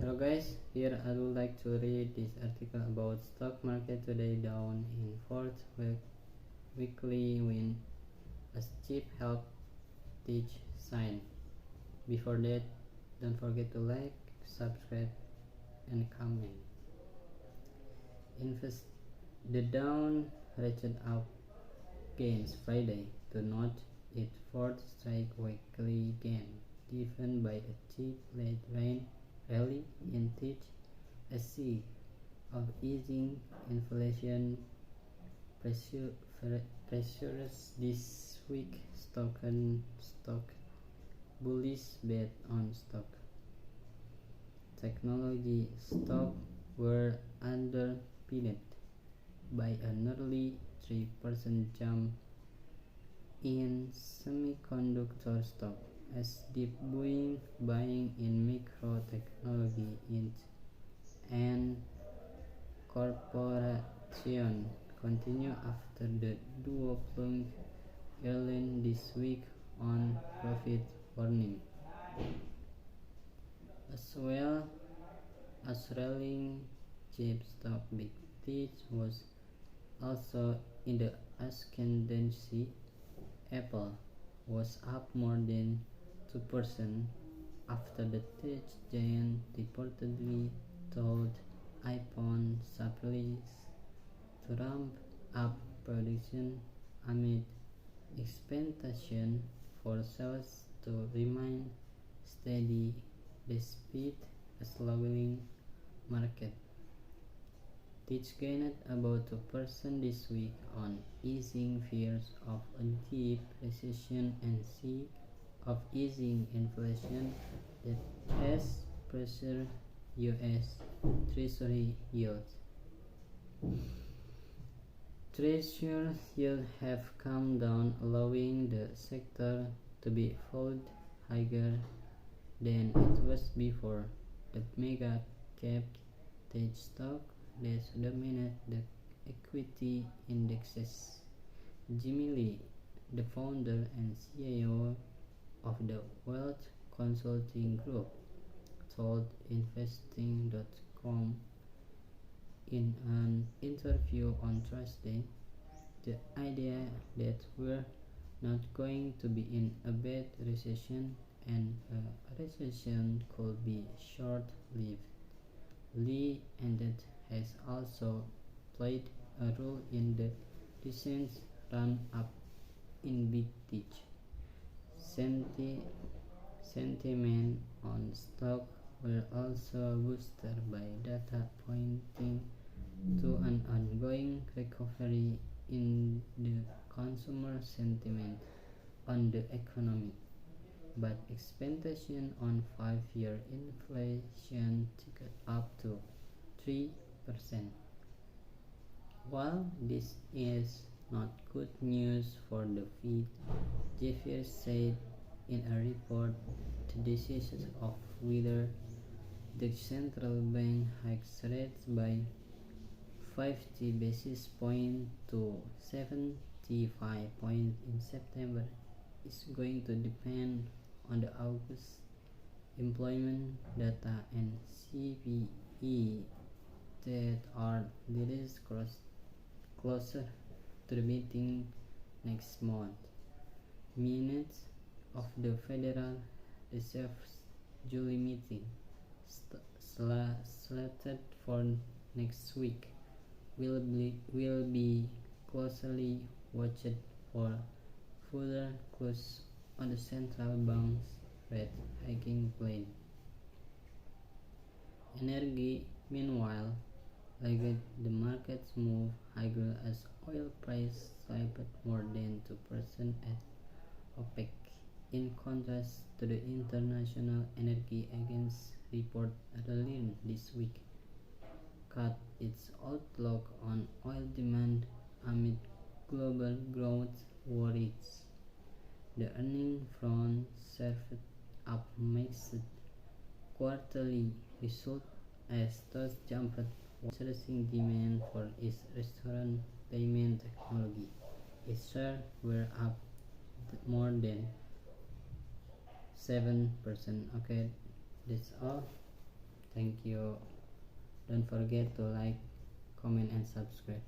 Hello guys, here I would like to read this article about stock market today down in fourth weekly win as cheap help teach sign. Before that, don't forget to like, subscribe and comment. Invest the down ratchet up gains Friday to note its fourth strike weekly gain, driven by a cheap late rain rally in Teach a sea of easing inflation pressures this week. Stock bullish bet on stock. Technology stock were underpinned by a nearly 3% jump in semiconductor stock as deep buying in micro technology and corporation continue after the duo plunged early this week on profit warning, as well as rallying cheap stock. Big Teach was also in the ascendancy. Apple was up more than 2% after the tech giant reportedly told iPhone suppliers to ramp up production amid expectation for sales to remain steady despite a slowing market. Tech gained about 2% this week on easing fears of a deep recession and sea of easing inflation that has pressured U.S. Treasury yields. Treasury yields have come down, allowing the sector to be fold higher than it was before. The mega cap tech stock that dominate the equity indexes. Jimmy Lee, the founder and CEO of the wealth consulting group, told Investing.com in an interview on Thursday, the idea that we're not going to be in a bad recession and a recession could be short-lived. Lee ended has also played a role in the recent run-up in Big Tech. Sentiment on stock were also boosted by data pointing to an ongoing recovery in the consumer sentiment on the economy, but expectation on 5-year inflation ticked up to 3%. While this is not good news for the Fed, Jeffers said in a report the decision of whether the central bank hikes rates by 50 basis points to 75 points in September is going to depend on the August employment data and CPI that are released closer to the meeting next month. Minutes of the Federal Reserve's July meeting, slated for next week, will be closely watched for further clues on the central bank's rate hiking plan. Energy, meanwhile, lagged the market's move higher as oil price slipped more than 2% at OPEC. In contrast to the International Energy Agency report earlier this week, cut its outlook on oil demand amid global growth worries. The earnings front served up mixed quarterly results as stocks jumped while surging demand for its restaurant payment technology. Its shares were up more than 7%. Okay, that's all. Thank you. Don't forget to like, comment, and subscribe.